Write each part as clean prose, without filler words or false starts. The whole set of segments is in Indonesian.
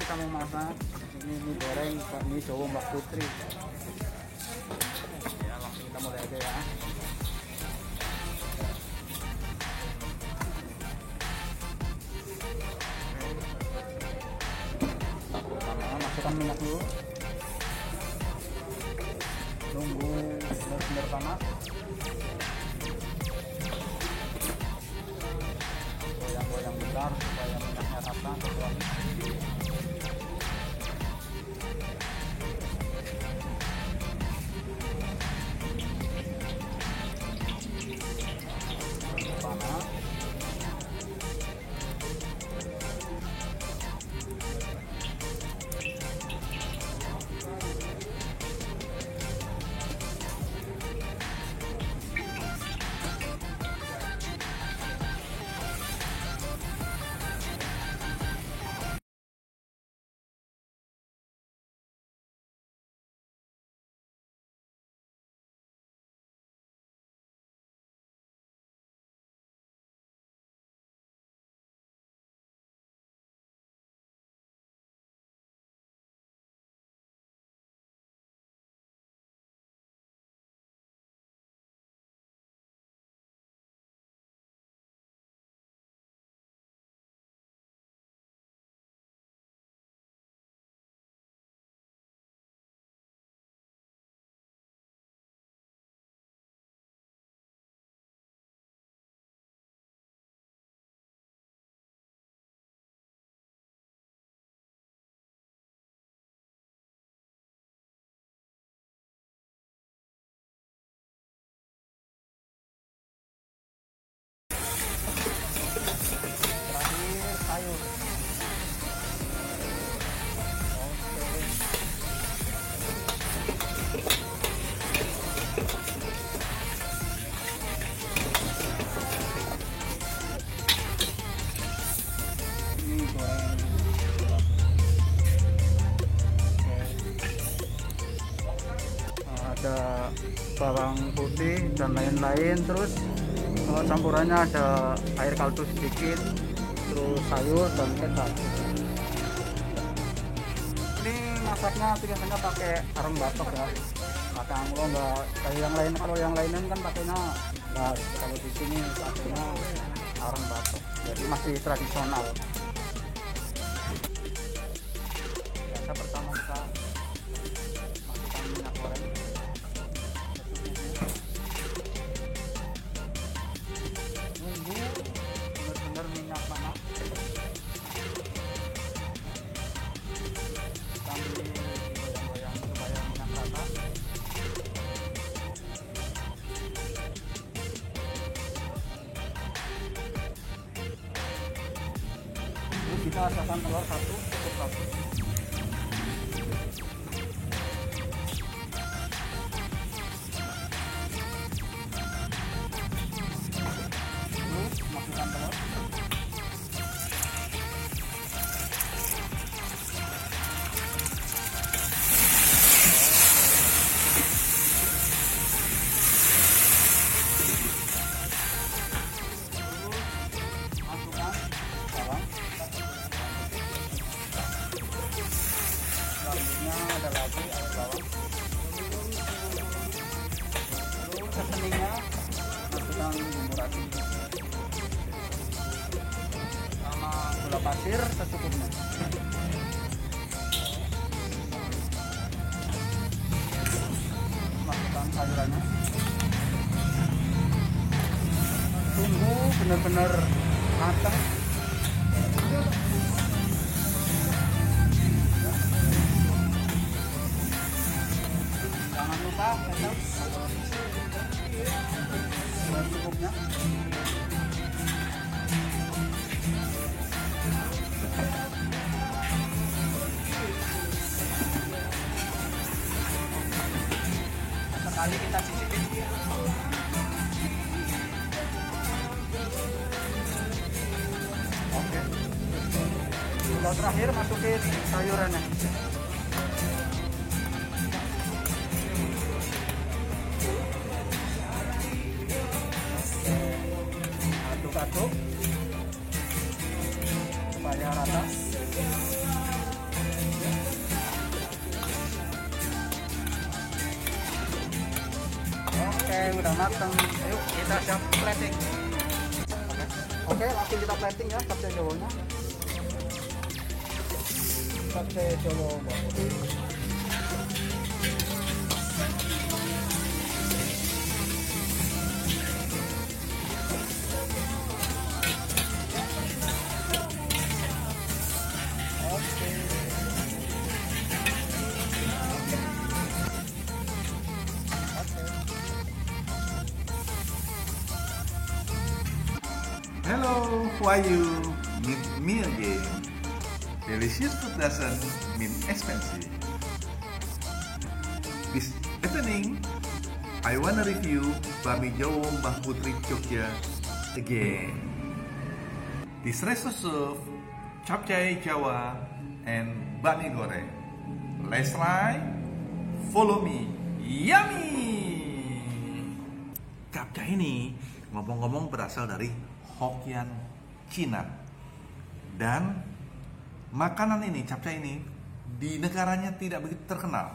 kita mau masak ini mie goreng mie Jawa Mbak Putri ya. Langsung kita mulai aja ya. Masukkan minyak dulu, tunggu benar-benar panas, goyang-goyang bentar supaya minyaknya rata. Panas. Sayur. Ini goreng. Ada bawang putih dan lain-lain, terus campurannya ada air kaldu sedikit, terus sayur dan kecap. Ini masaknya biasanya pakai arang batok ya, pakai anglo, nggak kayak yang lain. Kalau yang lainnya kan pakainya gas, kalau di sini pakainya arang batok, jadi masih tradisional. Biasa pertama kita masukkan minyak goreng, tunggu benar-benar minyak panas. Sambil goyang-goyang supaya minyak rata. Terus kita masukkan telur satu, cukup satu. Terus masukkan telur. Selanjutnya ada lagi air bawang, terus sepeningnya masukkan bumbu racik sama gula pasir secukupnya. Masukkan sayurannya, tunggu benar-benar matang. Jangan lupa kecap secukupnya. Sekali kita cicipin. Oke. Kalau terakhir masukin sayurannya. Aduk-aduk supaya rata. udah matang. Ayo kita siap plating. Oke, langsung kita plating ya capcay Jawanya. Capcay Jawa bawang putih. Hello, how are you? Meet me again. Delicious food doesn't mean expensive. This evening, I wanna review Bami Jawa Mbah Putri Jogja again. This restaurant serve capcay Jawa and bami goreng. Let's try. Follow me. Yummy! Capcay ini ngomong-ngomong berasal dari Hokkien Cina, dan makanan ini, capcay ini, di negaranya tidak begitu terkenal,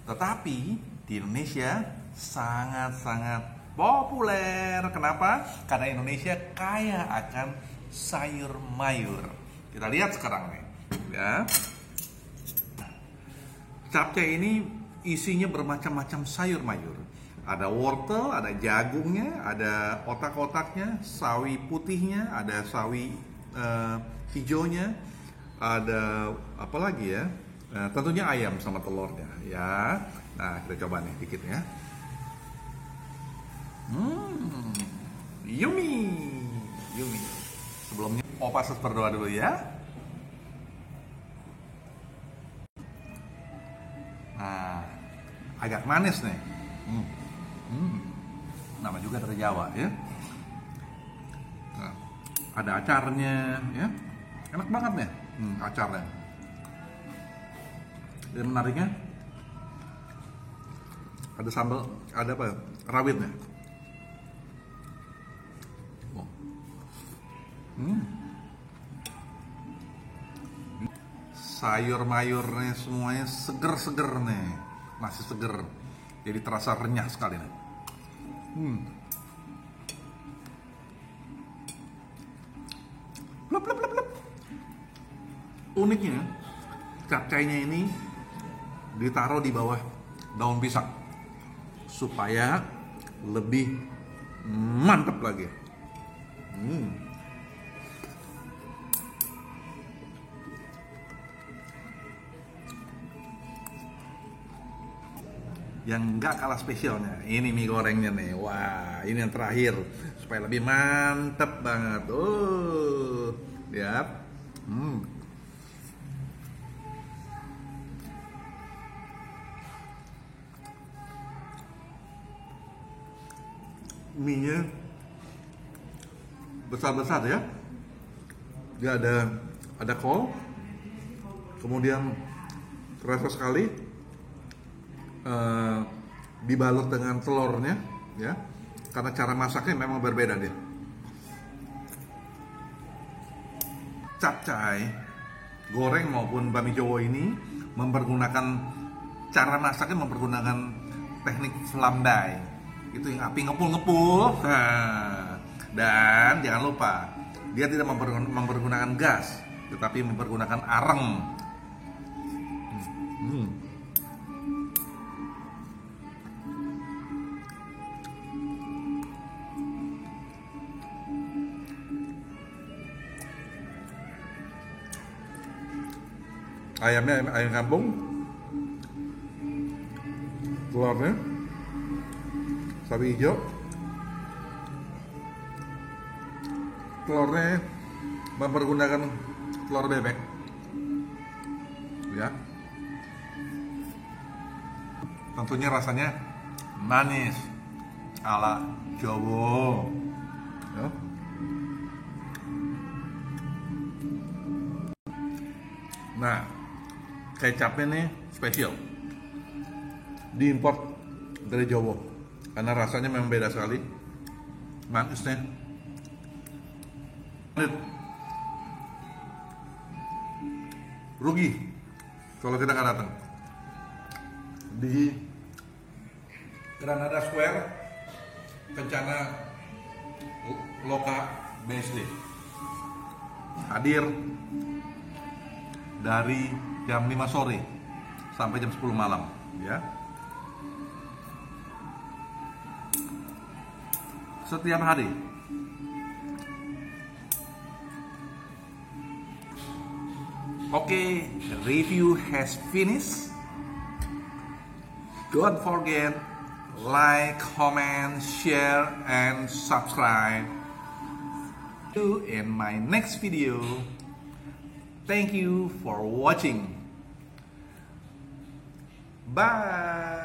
tetapi di Indonesia sangat-sangat populer. Kenapa? Karena Indonesia kaya akan sayur mayur. Kita lihat sekarang nih ya. Capcay ini isinya bermacam-macam sayur mayur. Ada wortel, ada jagungnya, ada otak-otaknya, sawi putihnya, ada sawi hijaunya, ada apa lagi ya? Tentunya ayam sama telurnya ya. Nah, kita coba nih dikit ya. Yummy, yummy. Sebelumnya Opa Sus berdoa dulu ya. Nah, agak manis nih. Nama juga dari Jawa ya. Nah, ada acarnya ya, enak banget nih acarnya. Dan menariknya ada sambal, ada apa? Rawitnya. Oh. Sayur mayurnya semuanya seger-seger nih, masih seger. Jadi terasa renyah sekali nih. Blep, blep, blep, blep. Uniknya, capcaynya ini ditaruh di bawah daun pisang supaya lebih mantap lagi. Yang nggak kalah spesialnya, ini mie gorengnya nih. Wah, ini yang terakhir supaya lebih mantep banget. Lihat. Mie-nya besar-besar ya. Dia ada kol, kemudian terasa sekali dibalut dengan telurnya ya, karena cara masaknya memang berbeda dia. Capcay goreng maupun bami Jawa ini cara masaknya mempergunakan teknik flamday, itu yang api ngepul-ngepul. Dan jangan lupa dia tidak mempergunakan gas, tetapi mempergunakan areng. Ayamnya ayam kampung, telurnya sawi hijau, telurnya mempergunakan telur bebek ya. Tentunya rasanya manis ala Jawa ya. Nah, kecapnya nih spesial, diimpor dari Jawa karena rasanya memang beda sekali, manisnya. Rugi kalau kita nggak datang di Granada Square Kencana Loka BSD hadir dari jam 5 sore sampai jam 10 malam ya. Setiap hari. Okay, the review has finished. Don't forget like, comment, share, and subscribe. See you in my next video. Thank you for watching. Bye.